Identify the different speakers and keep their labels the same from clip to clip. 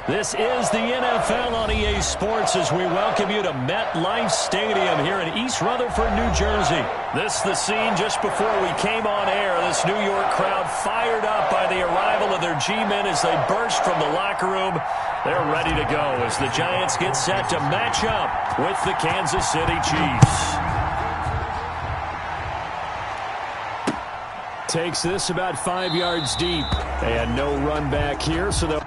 Speaker 1: This is the NFL on EA Sports as we welcome you to MetLife Stadium here in East Rutherford, New Jersey. This is the scene just before we came on air. This New York crowd fired up by the arrival of their G-men as they burst from the locker room. They're ready to go as the Giants get set to match up with the Kansas City Chiefs. Takes this about 5 yards deep. And no run back here, so they'll...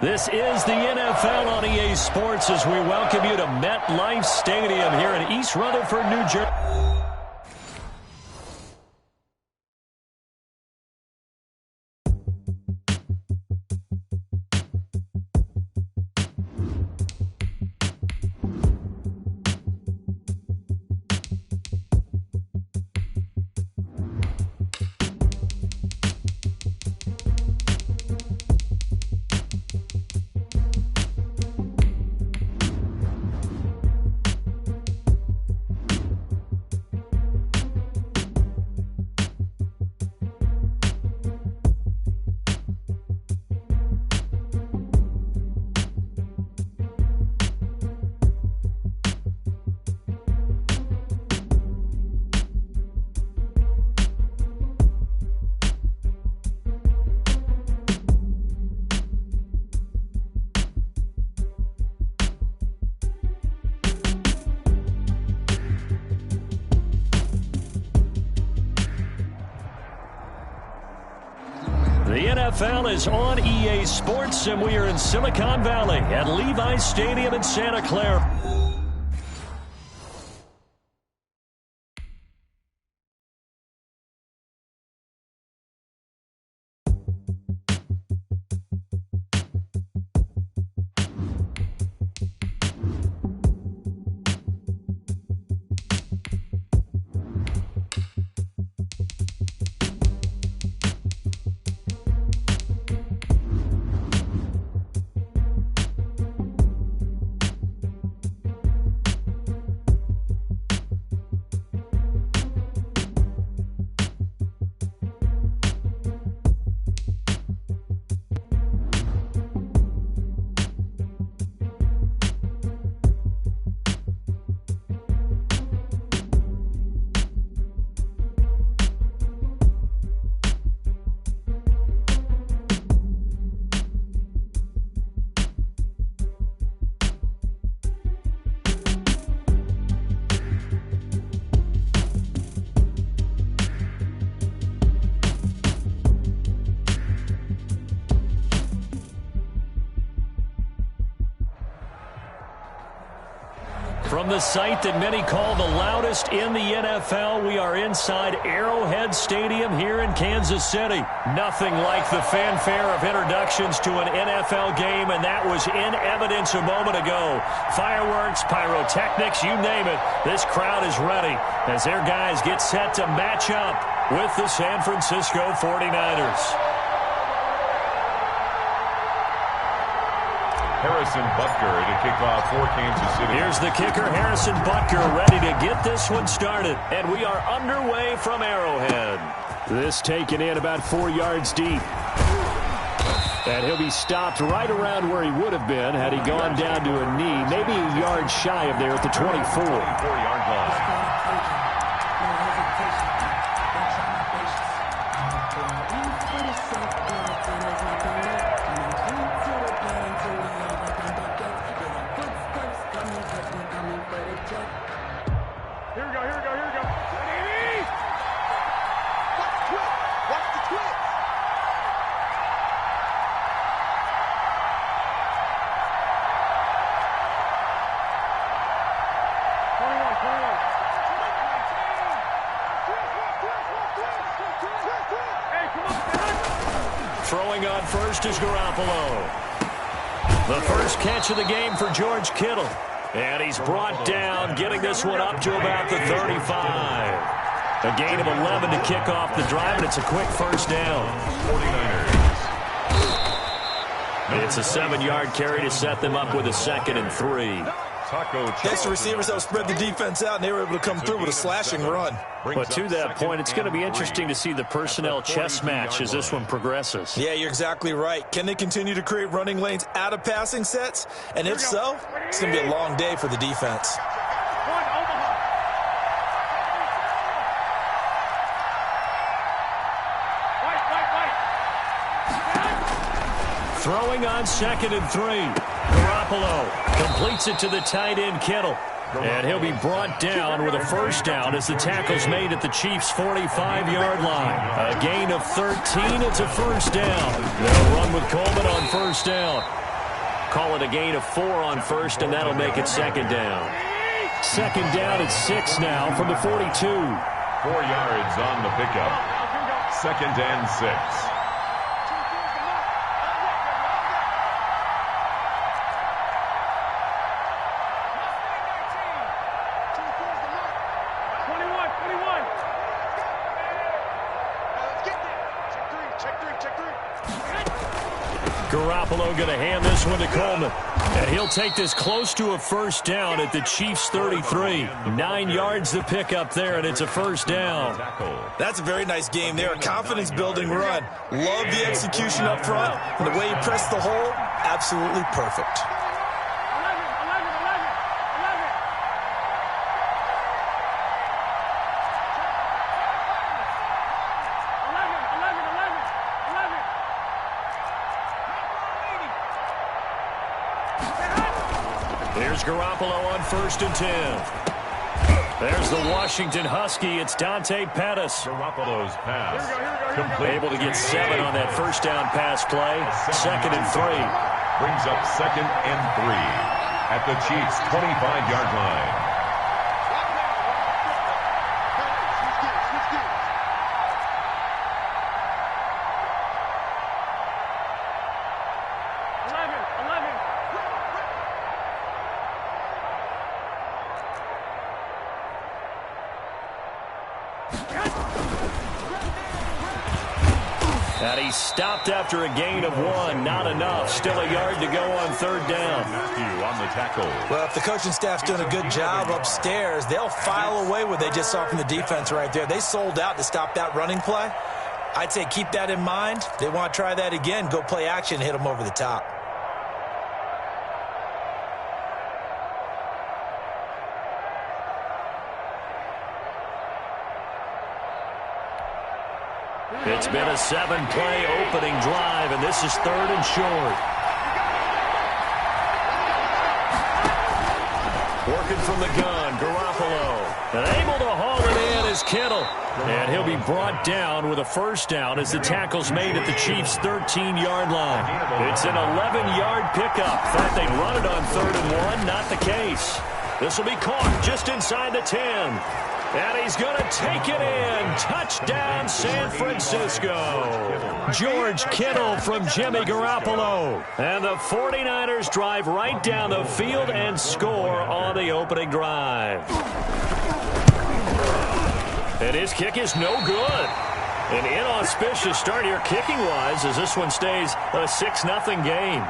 Speaker 1: This is the NFL on EA Sports as we welcome you to MetLife Stadium here in East Rutherford, New Jersey. The NFL is on EA Sports, and we are in Silicon Valley at Levi's Stadium in Santa Clara. From the site that many call the loudest in the NFL, we are inside Arrowhead Stadium here in Kansas City. Nothing like the fanfare of introductions to an NFL game, and that was in evidence a moment ago. Fireworks, pyrotechnics, you name it. This crowd is ready as their guys get set to match up with the San Francisco 49ers.
Speaker 2: Harrison Butker to kick off for Kansas City.
Speaker 1: Here's the kicker, Harrison Butker, ready to get this one started. And we are underway from Arrowhead. This taken in about 4 yards deep. And he'll be stopped right around where he would have been had he gone down to a knee, maybe a yard shy of there at the 24-yard line. Throwing on first is Garoppolo. The first catch of the game for George Kittle. And he's brought down, getting this one up to about the 35. A gain of 11 to kick off the drive, and it's a quick first down.
Speaker 2: 49ers.
Speaker 1: It's a 7-yard carry to set them up with a 2nd and 3.
Speaker 3: Next, the receivers helped spread the defense out, and they were able to come through with a slashing run.
Speaker 1: But to that point, it's going to be interesting to see the personnel chess match as this one progresses.
Speaker 3: Yeah, you're exactly right. Can they continue to create running lanes out of passing sets? And if so, it's going to be a long day for the defense.
Speaker 1: Throwing on 2nd and 3. Garoppolo completes it to the tight end, Kittle. And he'll be brought down with a first down as the tackle's made at the Chiefs' 45-yard line. A gain of 13, it's a first down. They'll run with Coleman on first down. Call it a gain of 4 on first, and that'll make it 2nd down. 2nd down at 6 now from the 42.
Speaker 2: 4 yards on the pickup. 2nd and 6.
Speaker 1: Garoppolo going to hand this one to Coleman. And he'll take this close to a first down at the Chiefs' 33. 9 yards to pick up there, and it's a first down.
Speaker 3: That's a very nice game there. A confidence-building run. Love the execution up front. And the way he pressed the hole, absolutely perfect.
Speaker 1: Here's Garoppolo on 1st and 10. There's the Washington Husky. It's Dante Pettis.
Speaker 2: Garoppolo's pass. Complete.
Speaker 1: Able to get 7 on that first down pass play. 2nd and 3.
Speaker 2: Brings up 2nd and 3 at the Chiefs' 25-yard line.
Speaker 1: And he stopped after a gain of 1. Not enough. Still a yard to go on 3rd down.
Speaker 2: Matthew on the tackle.
Speaker 3: Well, if the coaching staff's doing a good job upstairs, they'll file away what they just saw from the defense right there. They sold out to stop that running play. I'd say keep that in mind. They want to try that again. Go play action, hit them over the top.
Speaker 1: It's been a 7-play opening drive, and this is 3rd and short. Working from the gun, Garoppolo. And able to haul it in is Kittle. And he'll be brought down with a first down as the tackle's made at the Chiefs' 13-yard line. It's an 11-yard pickup. Thought they'd run it on 3rd and 1. Not the case. This will be caught just inside the 10. And he's going to take it in. Touchdown, San Francisco. George Kittle from Jimmy Garoppolo. And the 49ers drive right down the field and score on the opening drive. And his kick is no good. An inauspicious start here kicking-wise as this one stays a 6-0 game.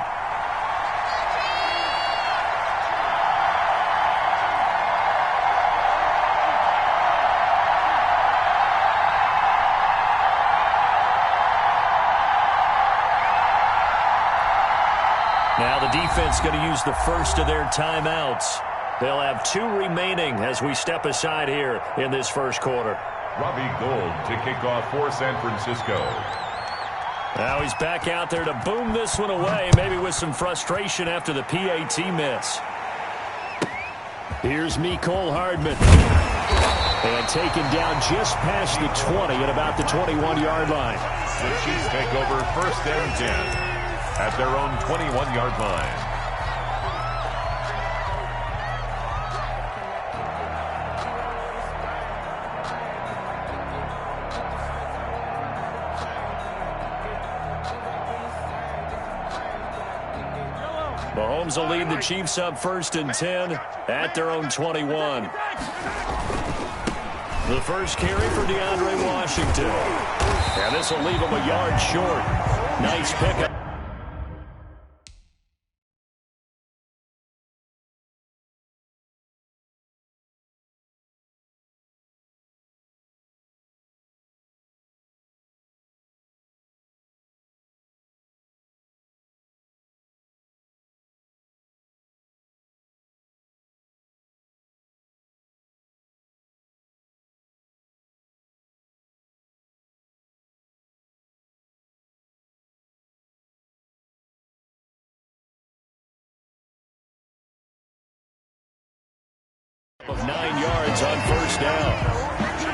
Speaker 1: Now the defense going to use the first of their timeouts. They'll have 2 remaining as we step aside here in this first quarter.
Speaker 2: Robbie Gould to kick off for San Francisco.
Speaker 1: Now he's back out there to boom this one away, maybe with some frustration after the PAT miss. Here's Mecole Hardman. And taken down just past the 20 at about the 21-yard line.
Speaker 2: The Chiefs take over 1st and 10 at their own 21-yard line.
Speaker 1: Mahomes will lead the Chiefs up 1st and 10 at their own 21. The first carry for DeAndre Washington. And this will leave him a yard short. Nice pickup. Of 9 yards on 1st down.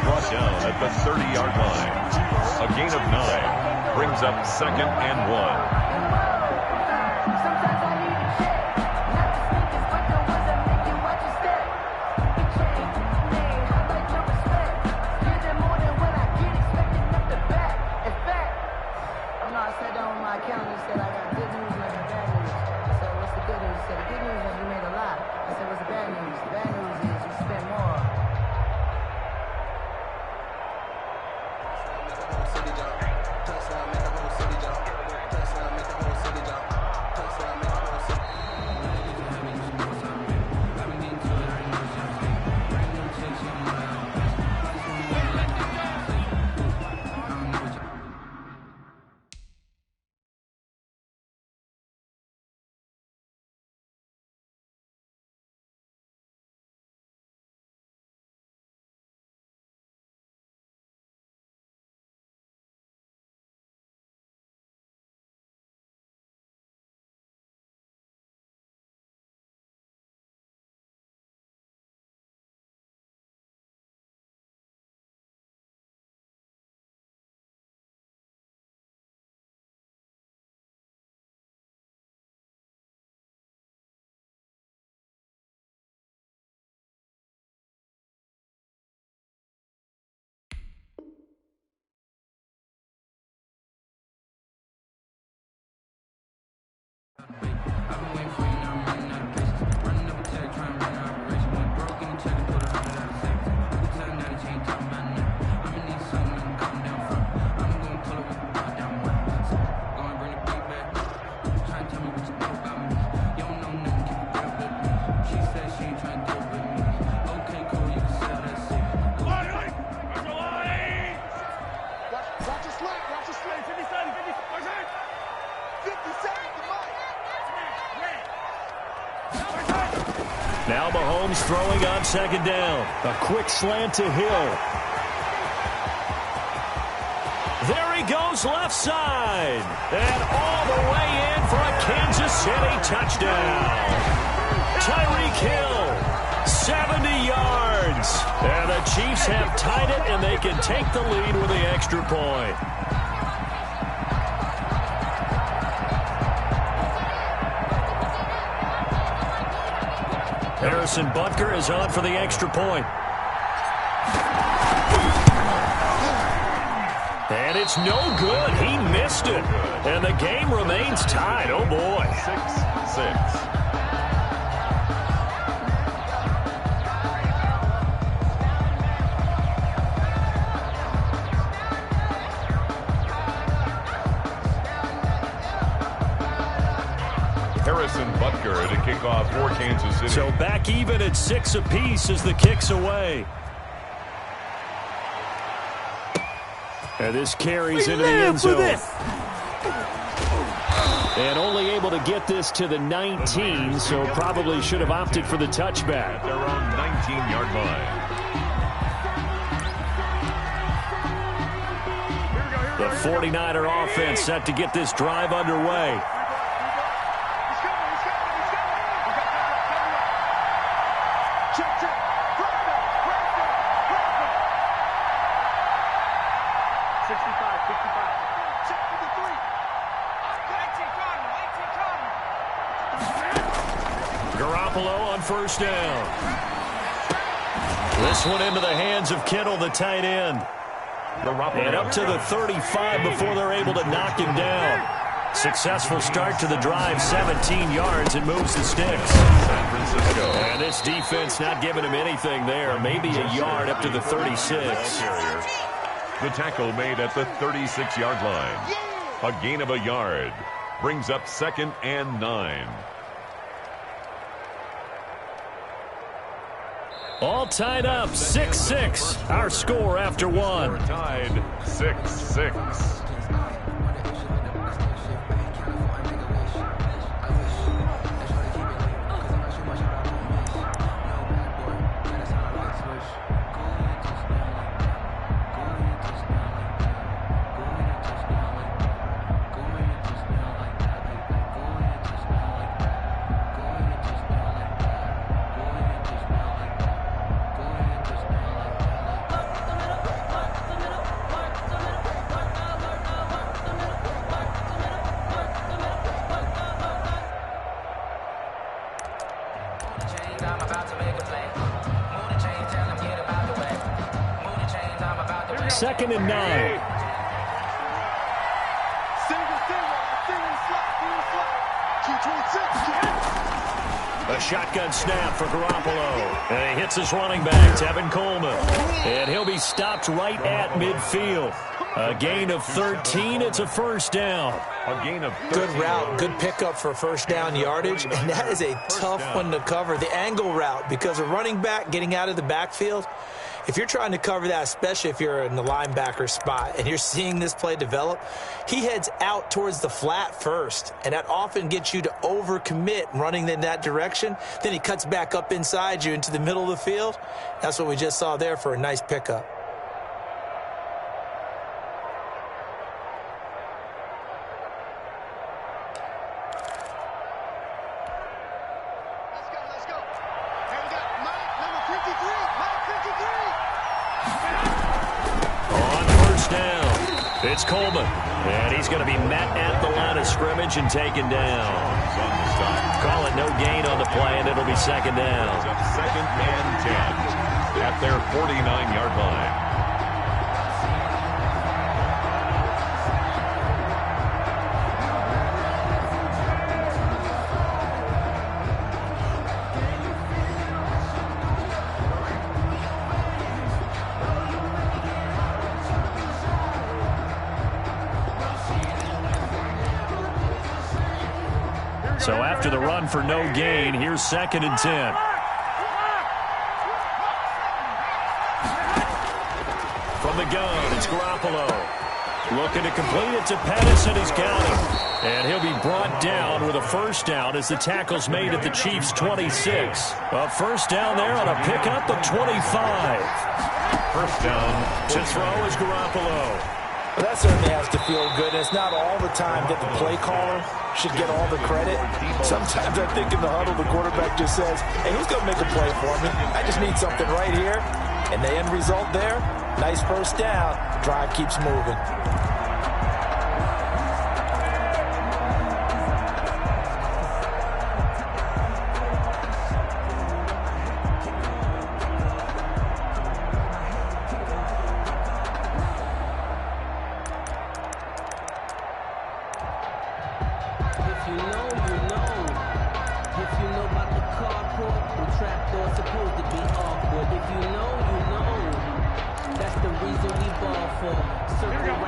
Speaker 2: Brought down at the 30-yard line. A gain of 9 brings up 2nd and 1.
Speaker 1: Now Mahomes throwing on 2nd down. A quick slant to Hill. There he goes left side. And all the way in for a Kansas City touchdown. Tyreek Hill, 70 yards. And the Chiefs have tied it, and they can take the lead with the extra point. Harrison Butker is on for the extra point. And it's no good. He missed it. And the game remains tied. Oh, boy.
Speaker 2: 6-6. Harrison Butker to kick off for Kansas City.
Speaker 1: So back even at 6 apiece as the kick's away. And this carries into the end zone. And only able to get this to the 19, so probably should have opted for the touchback.
Speaker 2: At their own 19-yard line.
Speaker 1: The 49er offense set to get this drive underway. Garoppolo on first down. This one into the hands of Kittle, the tight end. And up to the 35 before they're able to knock him down. Successful start to the drive, 17 yards, and moves the sticks.
Speaker 2: San Francisco.
Speaker 1: And this defense not giving him anything there. Maybe a yard up to the 36.
Speaker 2: The tackle made at the 36-yard line. A gain of a yard. Brings up 2nd and 9.
Speaker 1: All tied up, 6-6. Our score after one.
Speaker 2: We're tied 6-6.
Speaker 1: Second and 9. A shotgun snap for Garoppolo. And he hits his running back, Tevin Coleman. And he'll be stopped right at midfield. A gain of 13. It's a first down.
Speaker 2: A gain of 13.
Speaker 3: Good route, good pickup for first down yardage. And that is a tough one to cover, the angle route, because a running back getting out of the backfield, if you're trying to cover that, especially if you're in the linebacker spot and you're seeing this play develop, he heads out towards the flat first, and that often gets you to overcommit running in that direction. Then he cuts back up inside you into the middle of the field. That's what we just saw there for a nice pickup.
Speaker 1: It's Coleman, and he's going to be met at the line of scrimmage and taken down. Call it no gain on the play, and it'll be second down.
Speaker 2: Second and 10 at their 49-yard line.
Speaker 1: So after the run for no gain, here's second and 10. From the gun, it's Garoppolo. Looking to complete it to Pettis, and he's got him. And he'll be brought down with a first down as the tackle's made at the Chiefs' 26. A first down there on a pickup of 25.
Speaker 2: First down
Speaker 1: to throw is Garoppolo.
Speaker 3: Well, that certainly has to feel good. And it's not all the time that the play caller should get all the credit. Sometimes I think in the huddle, the quarterback just says, hey, who's going to make a play for me? I just need something right here. And the end result there, nice first down. Drive keeps moving.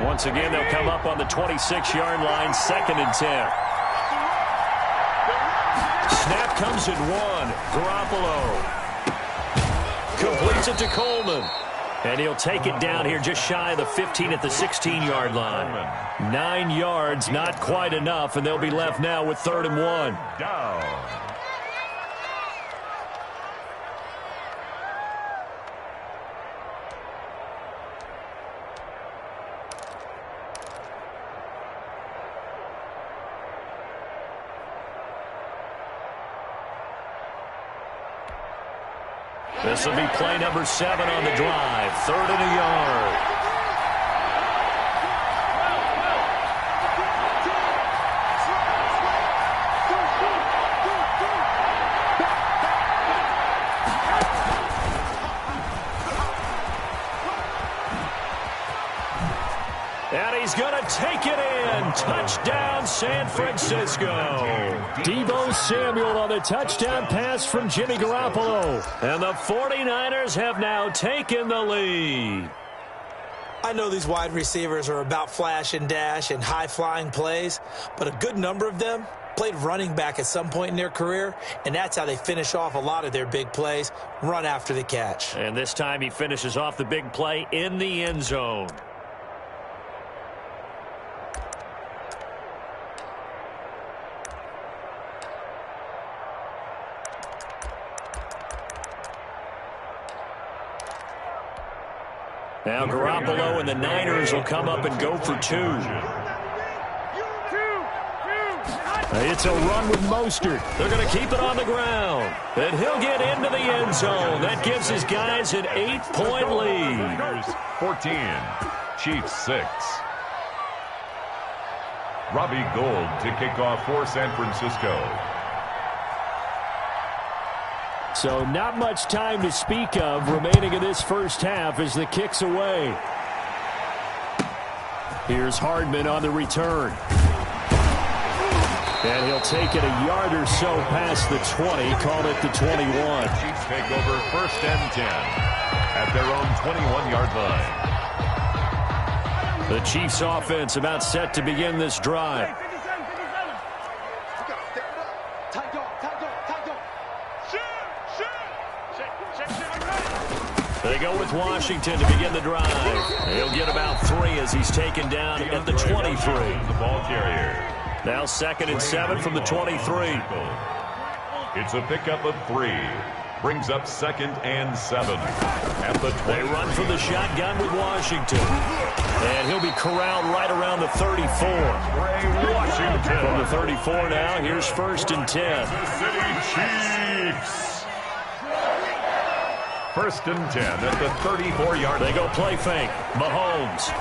Speaker 1: Once again, they'll come up on the 26-yard line, 2nd and 10. Snap comes at 1. Garoppolo completes it to Coleman. And he'll take it down here just shy of the 15 at the 16-yard line. 9 yards, not quite enough, and they'll be left now with 3rd and 1.
Speaker 2: Down.
Speaker 1: This will be play number 7 on the drive. 3rd and a yard. And he's going to take it in. Touchdown, San Francisco. Deebo Samuel on the touchdown pass from Jimmy Garoppolo. And the 49ers have now taken the lead.
Speaker 3: I know these wide receivers are about flash and dash and high-flying plays, but a good number of them played running back at some point in their career, and that's how they finish off a lot of their big plays, run after the catch.
Speaker 1: And this time he finishes off the big play in the end zone. Now Garoppolo and the Niners will come up and go for 2. It's a run with Mostert. They're going to keep it on the ground. And he'll get into the end zone. That gives his guys an 8-point lead.
Speaker 2: 14. Chiefs 6. Robbie Gould to kick off for San Francisco.
Speaker 1: So not much time to speak of remaining in this first half as the kick's away. Here's Hardman on the return. And he'll take it a yard or so past the 20, call it the 21.
Speaker 2: Chiefs take over 1st and 10 at their own 21-yard line.
Speaker 1: The Chiefs offense about set to begin this drive. They go with Washington to begin the drive. He'll get about 3 as he's taken down at the 23.
Speaker 2: The ball carrier.
Speaker 1: Now 2nd and 7 from the 23.
Speaker 2: It's a pickup of 3. Brings up 2nd and 7 at the 20.
Speaker 1: They run from the shotgun with Washington. And he'll be corralled right around the 34.
Speaker 2: Washington.
Speaker 1: From the 34 now, here's 1st and 10.
Speaker 2: The City Chiefs. 1st and 10 at the 34-yard line.
Speaker 1: They go play fake. Mahomes.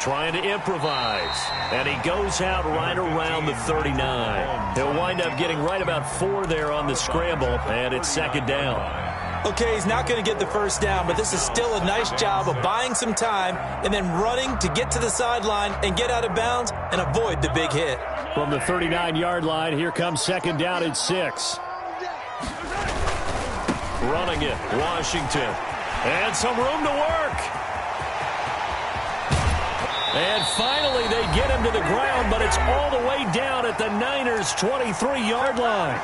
Speaker 1: Trying to improvise. And he goes out right around the 39. He'll wind up getting right about 4 there on the scramble, and it's 2nd down.
Speaker 3: Okay, he's not going to get the first down, but this is still a nice job of buying some time and then running to get to the sideline and get out of bounds and avoid the big hit.
Speaker 1: From the 39-yard line, here comes 2nd down at 6. Running it, Washington. And some room to work. And finally, they get him to the ground, but it's all the way down at the Niners' 23-yard line.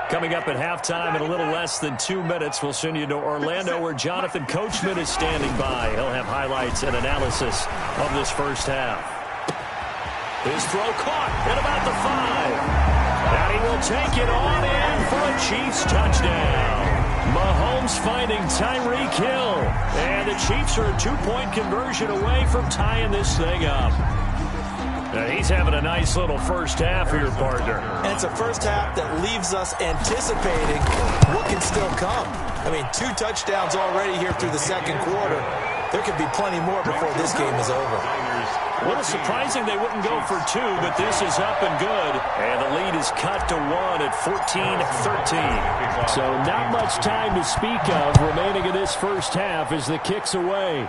Speaker 1: Coming up at halftime in a little less than 2 minutes, we'll send you to Orlando where Jonathan Coachman is standing by. He'll have highlights and analysis of this first half. His throw caught at about the 5. And he will take it on in for a Chiefs touchdown. Mahomes finding Tyreek Hill. And the Chiefs are a 2-point conversion away from tying this thing up. Now he's having a nice little first half here, partner.
Speaker 3: And it's a first half that leaves us anticipating what can still come. I mean, 2 touchdowns already here through the 2nd quarter. There could be plenty more before this game is over.
Speaker 1: A little surprising they wouldn't go for two, but this is up and good. And the lead is cut to 1 at 14-13.
Speaker 4: So not much time to speak of remaining in this first half as the kick's away.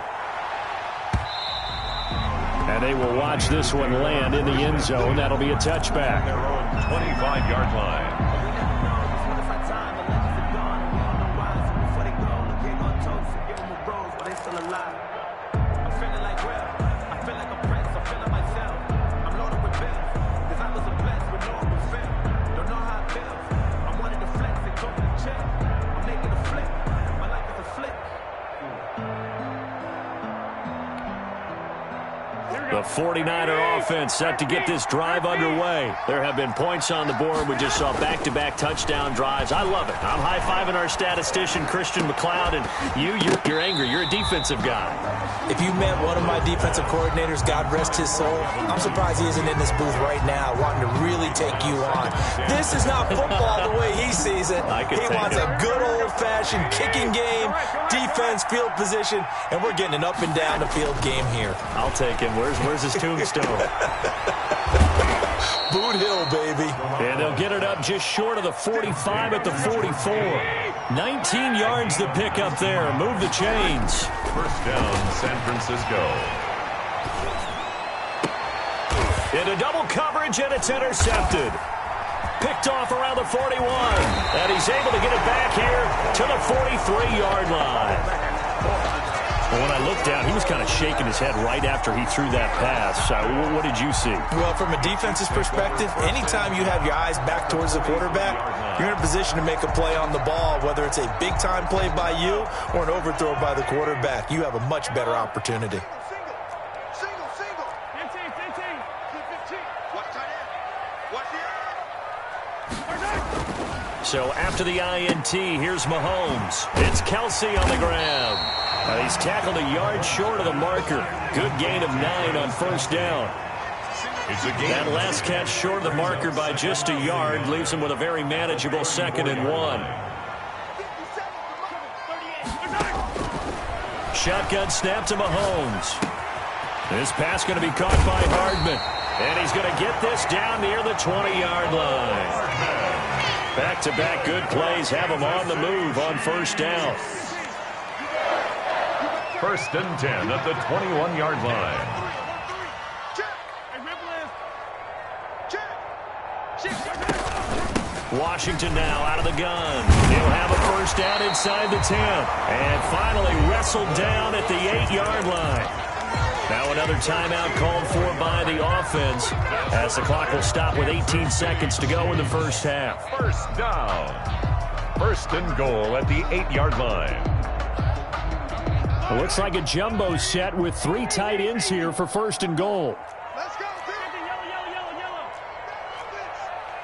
Speaker 4: And they will watch this one land in the end zone. That'll be a touchback.
Speaker 2: Their own 25-yard line.
Speaker 1: The 49er offense set to get this drive underway. There have been points on the board. We just saw back-to-back touchdown drives. I love it. I'm high-fiving our statistician, Christian McLeod, and you're angry. You're a defensive guy.
Speaker 3: If you met one of my defensive coordinators, God rest his soul, I'm surprised he isn't in this booth right now wanting to really take you on. This is not football the way he sees it. He wants a good old-fashioned kicking game, defense, field position, and we're getting an up-and-down-the-field game here.
Speaker 1: I'll take him. Where's his tombstone?
Speaker 3: Boot Hill, baby.
Speaker 1: And they'll get it up just short of the 45 at the 44. 19 yards to pick up there. Move the chains.
Speaker 2: First down, San Francisco.
Speaker 1: Into double coverage, and it's intercepted. Picked off around the 41. And he's able to get it back here to the 43-yard line. Well, when I looked down, he was kind of shaking his head right after he threw that pass. What did you see?
Speaker 3: Well, from a defense's perspective, anytime you have your eyes back towards the quarterback, you're in a position to make a play on the ball, whether it's a big-time play by you or an overthrow by the quarterback. You have a much better opportunity.
Speaker 1: So after the INT, here's Mahomes. It's Kelsey on the ground. He's tackled a yard short of the marker. Good gain of 9 on first down. That last catch short of the marker by just a yard leaves him with a very manageable 2nd and 1. Shotgun snap to Mahomes. This pass going to be caught by Hardman. And he's going to get this down near the 20-yard line. Back-to-back good plays have him on the move on first down.
Speaker 2: First and 10 at the 21-yard line.
Speaker 1: Washington now out of the gun. He'll have a first down inside the 10. And finally wrestled down at the 8-yard line. Now another timeout called for by the offense as the clock will stop with 18 seconds to go in the first half.
Speaker 2: First down. First and goal at the 8-yard line.
Speaker 4: It looks like a jumbo set with 3 tight ends here for first and goal.
Speaker 5: Let's go, yellow.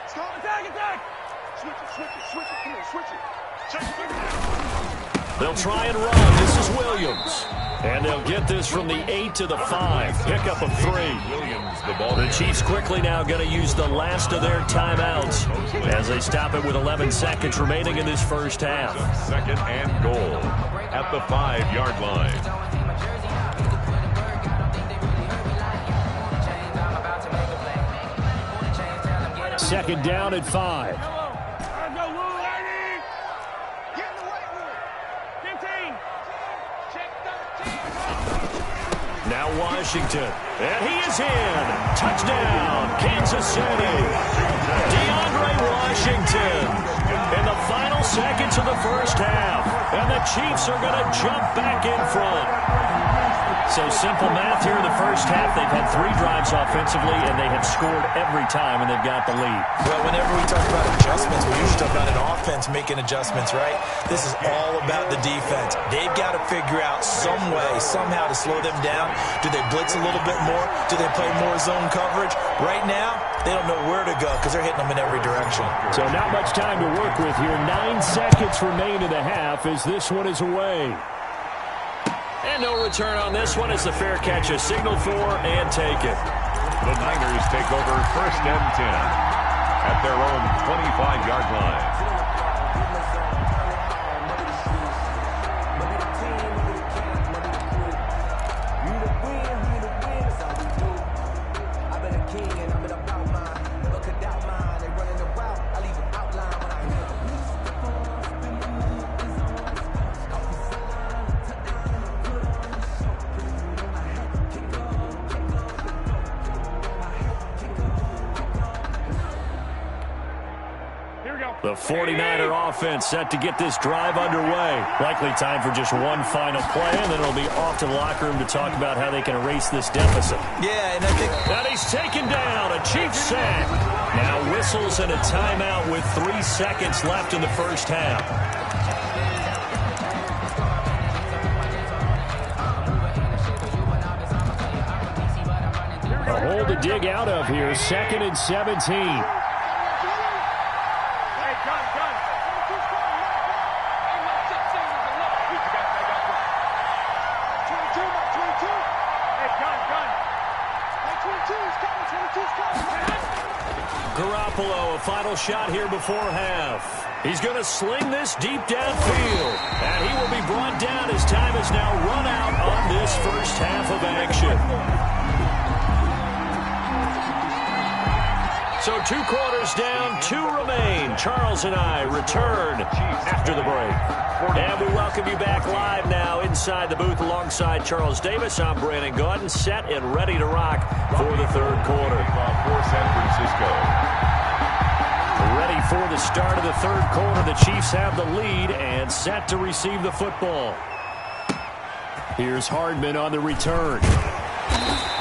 Speaker 5: Stop, attack. Switch it.
Speaker 1: They'll try and run. This is Williams. And they'll get this from the 8 to the 5. Pickup of 3. The Chiefs quickly now going to use the last of their timeouts as they stop it with 11 seconds remaining in this first half.
Speaker 2: Second and goal at the 5-yard line.
Speaker 4: Second down at 5.
Speaker 1: Now Washington, and he is in. Touchdown, Kansas City. DeAndre Washington in the final seconds of the first half. And the Chiefs are going to jump back in front. So simple math here in the first half. They've had 3 drives offensively, and they have scored every time, and they've got the lead.
Speaker 3: Well, whenever we talk about adjustments, we usually talk about an offense making adjustments, right? This is all about the defense. They've got to figure out some way, somehow to slow them down. Do they blitz a little bit more? Do they play more zone coverage? Right now, they don't know where to go because they're hitting them in every direction.
Speaker 4: So not much time to work with here. 9 seconds remain in the half as this one is away.
Speaker 1: And no return on this one as the fair catch is signaled for and taken.
Speaker 2: The Niners take over first and 10 at their own 25-yard line.
Speaker 1: The 49er offense set to get this drive underway. Likely time for just one final play, and then it'll be off to the locker room to talk about how they can erase this deficit.
Speaker 3: Yeah, and I think
Speaker 1: that he's taken down. A Chiefs sack. Now whistles and a timeout with 3 seconds left in the first half.
Speaker 4: A hole to dig out of here. 2nd and 17.
Speaker 1: Garoppolo, a final shot here before half. He's going to sling this deep downfield. And he will be brought down as time is now run out on this first half of action. So 2 quarters down, 2 remain. Charles and I return after the break. And we welcome you back live now inside the booth alongside Charles Davis. I'm Brandon Gaudin, set and ready to rock for the third quarter.
Speaker 2: For San Francisco.
Speaker 1: Ready for the start of the third quarter. The Chiefs have the lead and set to receive the football.
Speaker 4: Here's Hardman on the return.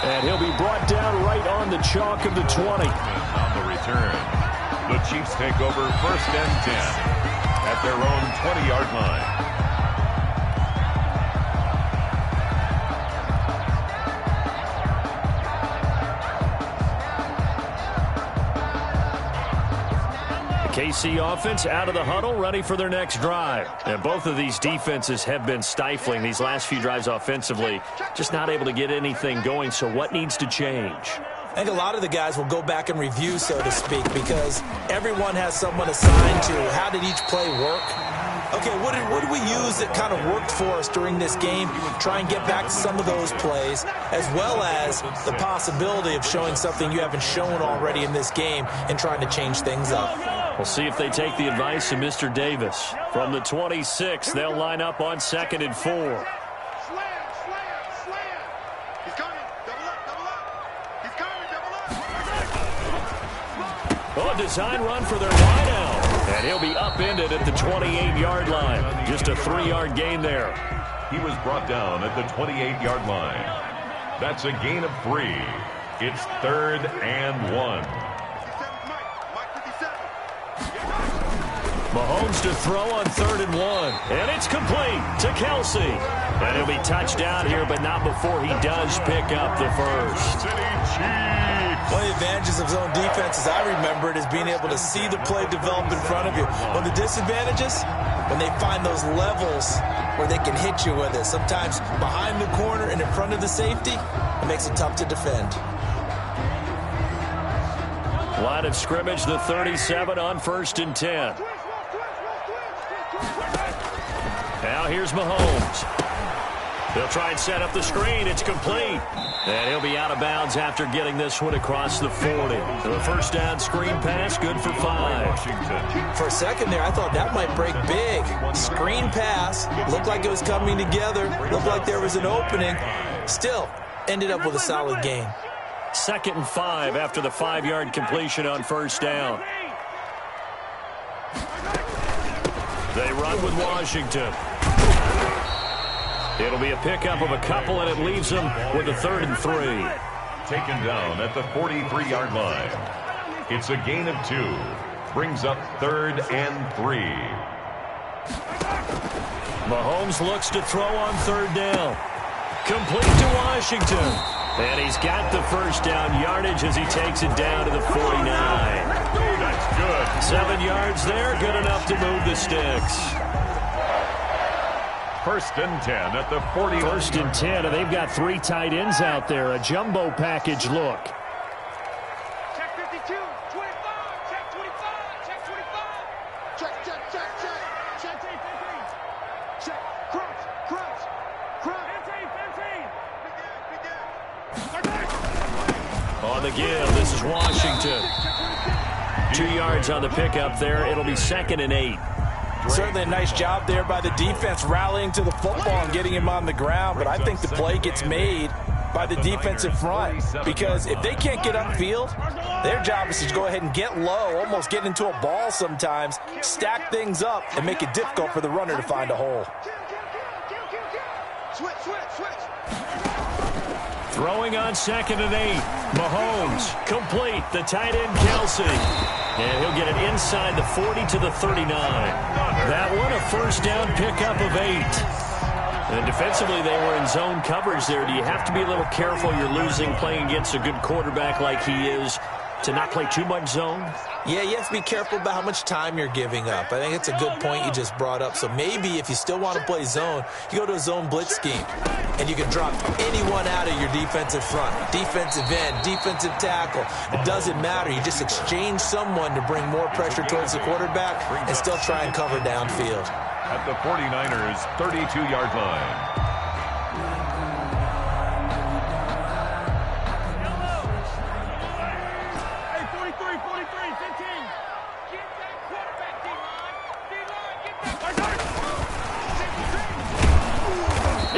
Speaker 4: And he'll be brought down right on the chalk of the 20.
Speaker 2: On the return. The Chiefs take over 1st and 10 at their own 20-yard line.
Speaker 1: KC offense out of the huddle, ready for their next drive. And both of these defenses have been stifling these last few drives offensively. Just not able to get anything going, so what needs to change?
Speaker 3: I think a lot of the guys will go back and review, so to speak, because everyone has someone assigned to how did each play work. Okay, what did we use that kind of worked for us during this game? Try and get back to some of those plays, as well as the possibility of showing something you haven't shown already in this game and trying to change things up.
Speaker 1: We'll see if they take the advice of Mr. Davis. From the 26, they'll line up on 2nd and 4.
Speaker 5: Slam. He's coming. Double up. He's coming. Double up.
Speaker 1: Oh, design run for their wideout. And he'll be upended at the 28-yard line. Just a 3-yard gain there.
Speaker 2: He was brought down at the 28-yard line. That's a gain of 3. It's 3rd and 1.
Speaker 1: Mahomes to throw on 3rd and 1. And it's complete to Kelsey. And he'll be touched down here, but not before he does pick up the first.
Speaker 3: One of the advantages of zone defense, as I remember it, is being able to see the play develop in front of you. One of the disadvantages, when they find those levels where they can hit you with it. Sometimes behind the corner and in front of the safety, it makes it tough to defend.
Speaker 1: Line of scrimmage, the 37 on 1st and 10. Now here's Mahomes. They'll try and set up the screen. It's complete. And he'll be out of bounds after getting this one across the 40. The first down screen pass, good for 5.
Speaker 3: For a second there, I thought that might break big. Screen pass. Looked like it was coming together. Looked like there was an opening. Still, ended up with a solid gain.
Speaker 1: 2nd and 5 after the 5-yard completion on 1st down. They run with Washington. It'll be a pickup of a couple, and it leaves them with a 3rd and 3.
Speaker 2: Taken down at the 43-yard line. It's a gain of 2. Brings up 3rd and 3.
Speaker 1: Mahomes looks to throw on 3rd down. Complete to Washington. And he's got the first down yardage as he takes it down to the 49.
Speaker 2: That's good.
Speaker 1: 7 yards there, good enough to move the sticks.
Speaker 2: 1st and 10 at the 40.
Speaker 4: 1st and 10, and they've got 3 tight ends out there. A jumbo package look.
Speaker 5: Check 52, 25, check 25, check 25. Check. Check 15. Check. Crunch. 15.
Speaker 1: On the give, this is Washington. 2 yards on the pickup there. It'll be 2nd and 8.
Speaker 3: Certainly a nice job there by the defense rallying to the football and getting him on the ground, but I think the play gets made by the defensive front, because if they can't get upfield, their job is to go ahead and get low, almost get into a ball sometimes, stack things up, and make it difficult for the runner to find a hole.
Speaker 1: Throwing on 2nd and 8. Mahomes, complete. The tight end, Kelsey. And he'll get it inside the 40 to the 39. That one a first down pickup of 8. And defensively, they were in zone coverage there. Do you have to be a little careful? You're losing playing against a good quarterback like he is to not play too much zone?
Speaker 3: Yeah, you have to be careful about how much time you're giving up. I think it's a good point you just brought up. So maybe if you still want to play zone, you go to a zone blitz scheme, and you can drop anyone out of your defensive front, defensive end, defensive tackle. It doesn't matter. You just exchange someone to bring more pressure towards the quarterback and still try and cover downfield.
Speaker 2: At the 49ers' 32-yard line.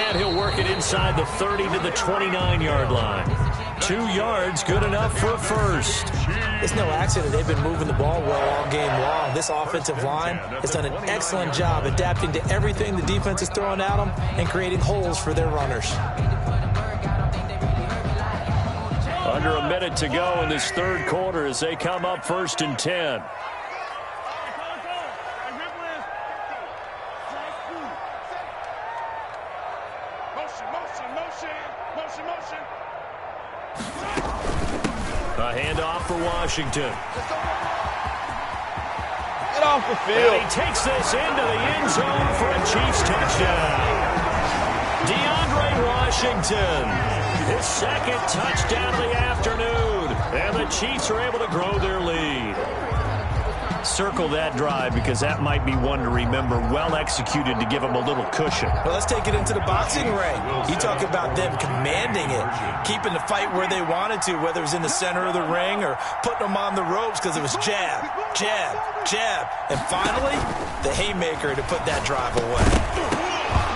Speaker 1: And he'll work it inside the 30 to the 29-yard line. 2 yards, good enough for a first.
Speaker 3: It's no accident they've been moving the ball well all game long. This offensive line has done an excellent job adapting to everything the defense is throwing at them and creating holes for their runners.
Speaker 1: Under a minute to go in this third quarter as they come up 1st and 10. A handoff for Washington.
Speaker 5: Get off the field.
Speaker 1: And he takes this into the end zone for a Chiefs touchdown. DeAndre Washington, his 2nd touchdown of the afternoon. And the Chiefs are able to grow their lead. Circle that drive because that might be one to remember. Well executed to give them a little cushion.
Speaker 3: Well, let's take it into the boxing ring. You talk about them commanding it, keeping the fight where they wanted to, whether it was in the center of the ring or putting them on the ropes because it was jab, jab, jab. And finally, the haymaker to put that drive away.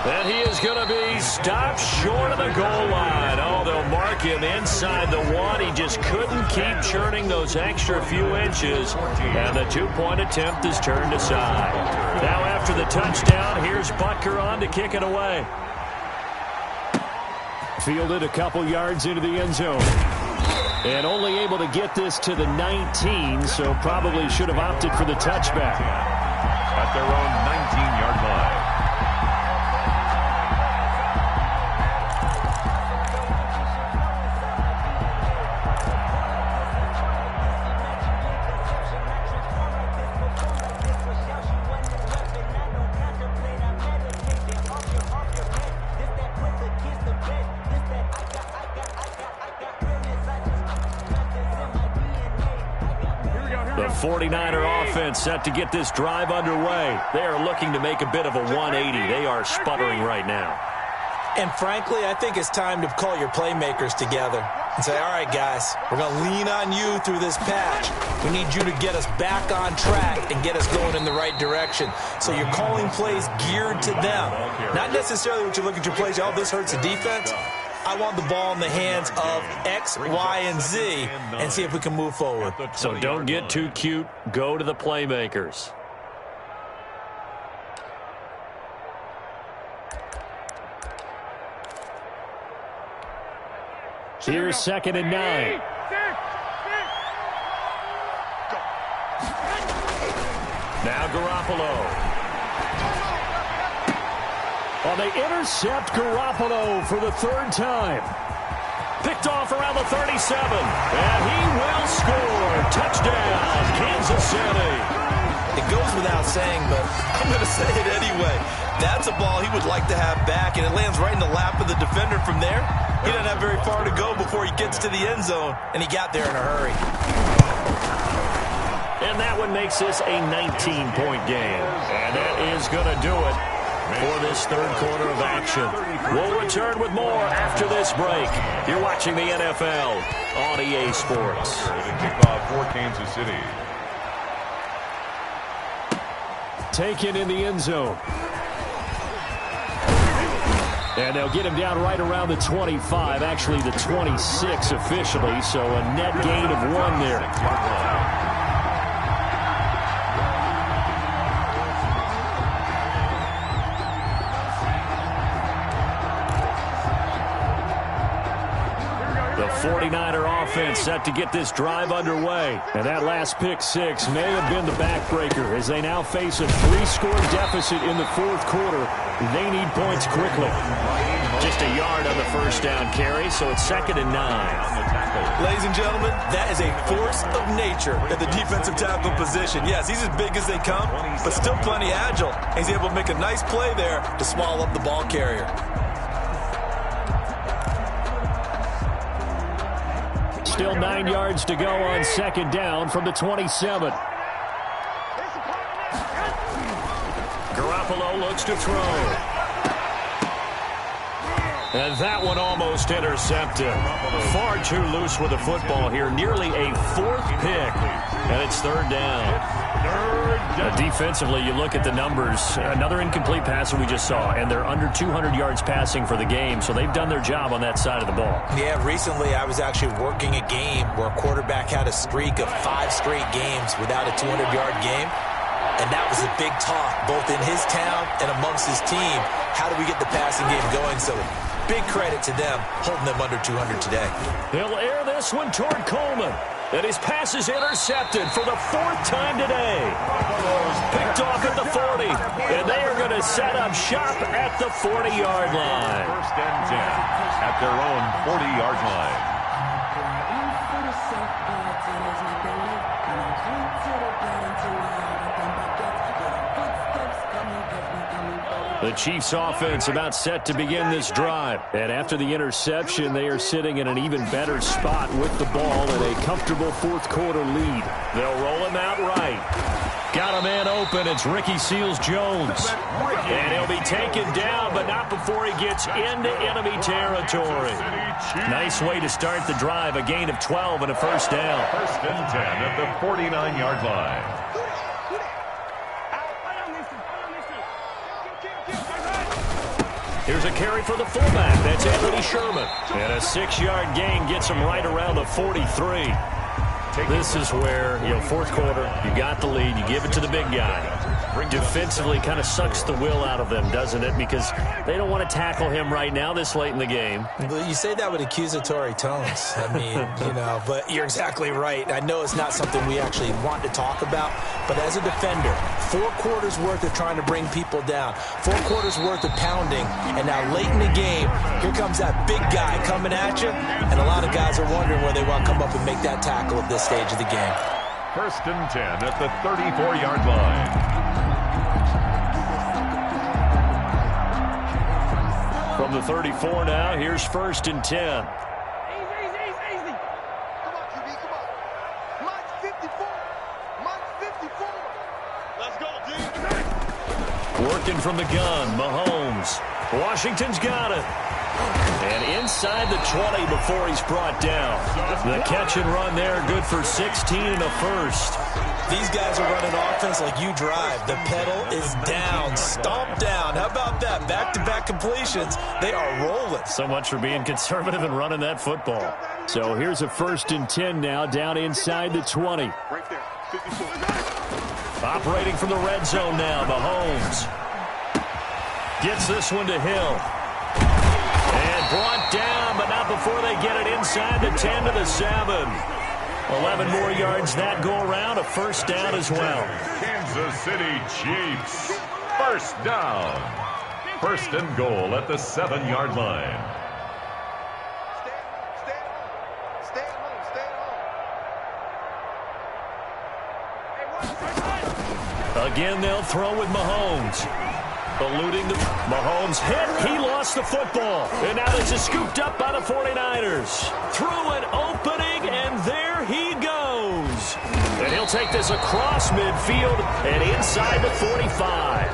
Speaker 1: And he is going to be stopped short of the goal line. Oh, they'll mark him inside the 1. He just couldn't keep churning those extra few inches. And the 2-point attempt is turned aside. Now after the touchdown, here's Butker on to kick it away.
Speaker 4: Fielded a couple yards into the end zone. And only able to get this to the 19, so probably should have opted for the touchback.
Speaker 2: At their own 19-yard line.
Speaker 1: The 49er offense set to get this drive underway. They are looking to make a bit of a 180. They are sputtering right now.
Speaker 3: And frankly, I think it's time to call your playmakers together and say, all right, guys, we're going to lean on you through this patch. We need you to get us back on track and get us going in the right direction. So you're calling plays geared to them. Not necessarily what you look at your plays, oh, this hurts the defense. I want the ball in the hands of X, Y, and Z and see if we can move forward.
Speaker 1: So don't get too cute. Go to the playmakers. Here's 2nd and 9. Now Garoppolo. Well, they intercept Garoppolo for the 3rd time. Picked off around the 37. And he will score. Touchdown, Kansas City.
Speaker 3: It goes without saying, but I'm going to say it anyway. That's a ball he would like to have back, and it lands right in the lap of the defender from there. He doesn't have very far to go before he gets to the end zone, and he got there in a hurry.
Speaker 1: And that one makes this a 19-point game. And that is going to do it for this third quarter of action. We'll return with more after this break. You're watching the NFL on EA Sports.
Speaker 2: The kickoff for Kansas City.
Speaker 4: Taken in the end zone. And they'll get him down right around the 25, actually the 26 officially, so a net gain of 1 there. The 49er offense set to get this drive underway. And that last pick six may have been the backbreaker as they now face a 3-score deficit in the fourth quarter. They need points quickly.
Speaker 1: Just a yard on the first down carry, so it's 2nd and 9.
Speaker 3: Ladies and gentlemen, that is a force of nature at the defensive tackle position. Yes, he's as big as they come, but still plenty agile. He's able to make a nice play there to small up the ball carrier.
Speaker 4: Still 9 yards to go on 2nd down from the 27.
Speaker 1: Garoppolo looks to throw. And that one almost intercepted. Far too loose with the football here. Nearly a 4th pick. And it's 3rd down. Defensively, you look at the numbers. Another incomplete pass that we just saw. And they're under 200 yards passing for the game. So they've done their job on that side of the ball.
Speaker 3: Yeah, recently I was actually working a game where a quarterback had a streak of 5 straight games without a 200-yard game. And that was a big talk, both in his town and amongst his team. How do we get the passing game going? So big credit to them, holding them under 200 today.
Speaker 1: He'll air this one toward Coleman. And his pass is intercepted for the 4th time today. Picked off at the 40. And they are going to set up shop at the 40-yard line.
Speaker 2: 1st and 10 at their own 40-yard line.
Speaker 4: The Chiefs offense about set to begin this drive. And after the interception, they are sitting in an even better spot with the ball and a comfortable fourth quarter lead.
Speaker 1: They'll roll him out right. Got a man open. It's Ricky Seals-Jones. And he'll be taken down, but not before he gets into enemy territory. Nice way to start the drive. A gain of 12 and a 1st down.
Speaker 2: 1st and 10 at the 49-yard line.
Speaker 1: Here's a carry for the fullback. That's Anthony Sherman. And a 6-yard gain gets him right around the 43. This is where, fourth quarter, you got the lead, you give it to the big guy. Defensively kind of sucks the will out of them, doesn't it? Because they don't want to tackle him right now this late in the game.
Speaker 3: Well, you say that with accusatory tones. I mean, but you're exactly right. I know it's not something we actually want to talk about, but as a defender, 4 quarters worth of trying to bring people down, 4 quarters worth of pounding, and now late in the game, here comes that big guy coming at you, and a lot of guys are wondering where they want to come up and make that tackle at this stage of the game.
Speaker 2: 1st and 10 at the 34-yard line.
Speaker 1: From the 34 now, here's 1st and 10.
Speaker 5: Easy. Come on, QB, come on. Mike's 54. Let's go, D.
Speaker 1: Working from the gun, Mahomes. Washington's got it. And inside the 20 before he's brought down. The catch and run there, good for 16 and a 1st.
Speaker 3: These guys are running offense like you drive. The pedal is down, stomp down. How about that? Back-to-back completions. They are rolling.
Speaker 1: So much for being conservative and running that football.
Speaker 4: So here's a 1st and 10 now, down inside the 20.
Speaker 5: Right there, 54.
Speaker 1: Operating from the red zone now, Mahomes. Gets this one to Hill. And brought down, but not before they get it inside the 10 to the 7. 11 more yards that go around, a 1st down as well.
Speaker 2: Kansas City Chiefs. 1st down. 1st and goal at the 7-yard line.
Speaker 5: Stay home.
Speaker 1: Again, they'll throw with Mahomes. Alluding to Mahomes hit. He lost the football. And now this is scooped up by the 49ers. Through an opening, and there he goes. And he'll take this across midfield and inside the 45.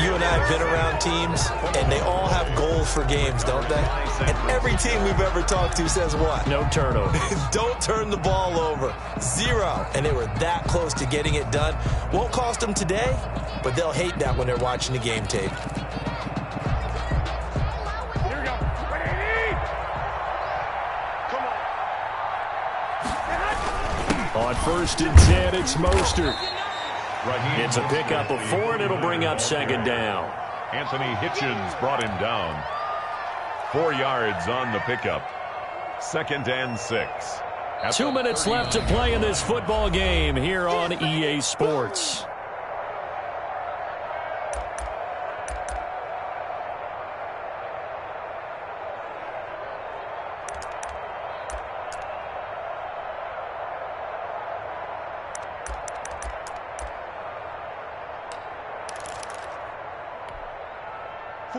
Speaker 3: You and I have been around teams, and they all have goals for games, don't they? And every team we've ever talked to says what?
Speaker 1: No turnover.
Speaker 3: Don't turn the ball over. 0. And they were that close to getting it done. Won't cost them today, but they'll hate that when they're watching the game tape.
Speaker 4: 1st and 10. It's Mostert.
Speaker 1: It's a pickup of 4, and it'll bring up 2nd down.
Speaker 2: Anthony Hitchens brought him down. 4 yards on the pickup. 2nd and 6.
Speaker 1: 2 minutes left to play in this football game here on EA Sports.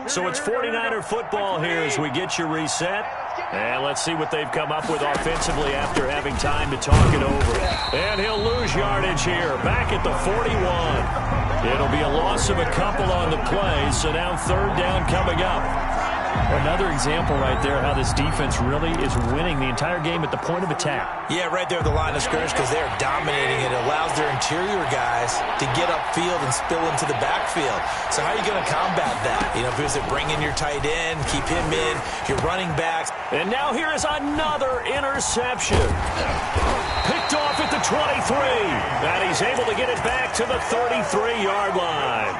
Speaker 1: So it's 49er football here as we get you reset. And let's see what they've come up with offensively after having time to talk it over. And he'll lose yardage here, back at the 41. It'll be a loss of a couple on the play, so now 3rd down coming up. Another example right there how this defense really is winning the entire game at the point of attack.
Speaker 3: Yeah, right there at the line of scrimmage because they're dominating it. It allows their interior guys to get upfield and spill into the backfield. So how are you going to combat that? You know, if it was to bring in your tight end, keep him in, your running backs.
Speaker 1: And now here is another interception. Picked off at the 23. And he's able to get it back to the 33-yard line.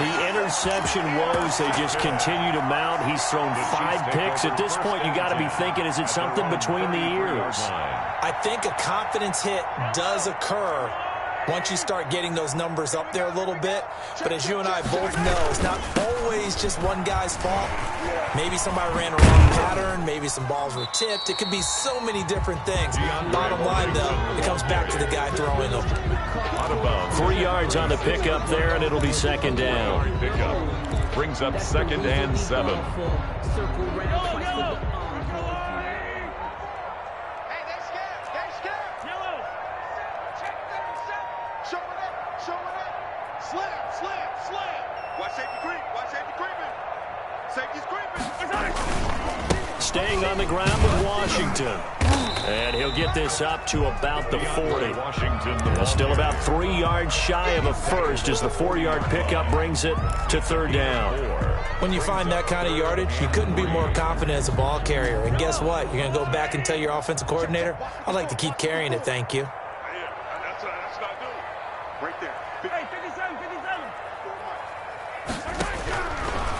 Speaker 1: The interception woes, they just continue to mount. He's thrown 5 picks. At this point, you got to be thinking, is it something between the ears?
Speaker 3: I think a confidence hit does occur once you start getting those numbers up there a little bit. But as you and I both know, it's not always just one guy's fault. Maybe somebody ran a wrong pattern. Maybe some balls were tipped. It could be so many different things. Bottom line, though, it comes back to the guy throwing them.
Speaker 1: 3 yards on the pickup there, and it'll be 2nd down.
Speaker 2: Pickup brings up 2nd and 7.
Speaker 1: Staying on the ground with Washington. And he'll get this up to about the 40. Still about 3 yards shy of a first as the 4-yard pickup brings it to 3rd down.
Speaker 3: When you find that kind of yardage, you couldn't be more confident as a ball carrier. And guess what? You're going to go back and tell your offensive coordinator, I'd like to keep carrying it, thank you.
Speaker 5: That's what I do. Right there. Hey, 57, 57.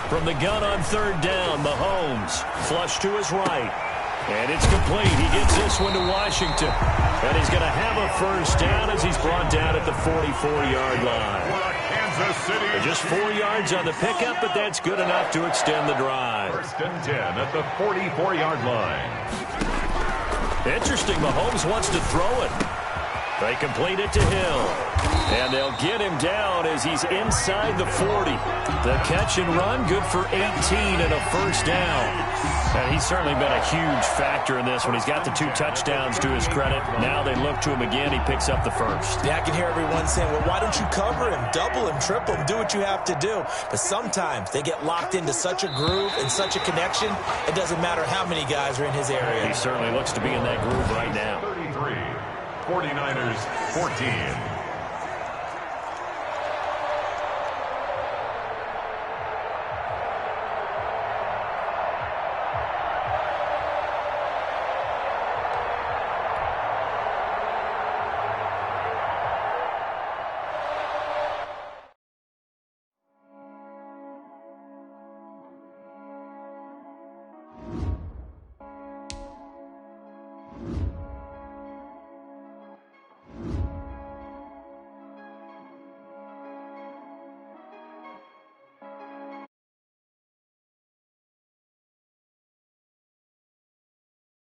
Speaker 1: From the gun on 3rd down, Mahomes flush to his right. And it's complete. He gets this one to Washington. And he's going to have a 1st down as he's brought down at the 44-yard line.
Speaker 2: Kansas City.
Speaker 1: Just 4 yards on the pickup, but that's good enough to extend the drive.
Speaker 2: 1st and 10 at the 44-yard line.
Speaker 1: Interesting. Mahomes wants to throw it. They complete it to Hill. And they'll get him down as he's inside the 40. The catch and run, good for 18 and a 1st down. And he's certainly been a huge factor in this one. He's got the 2 touchdowns to his credit. Now they look to him again. He picks up the 1st.
Speaker 3: Yeah, I can hear everyone saying, well, why don't you cover him, double him, triple him, do what you have to do. But sometimes they get locked into such a groove and such a connection, it doesn't matter how many guys are in his area.
Speaker 1: He certainly looks to be in that groove right now.
Speaker 2: 33, 49ers 14.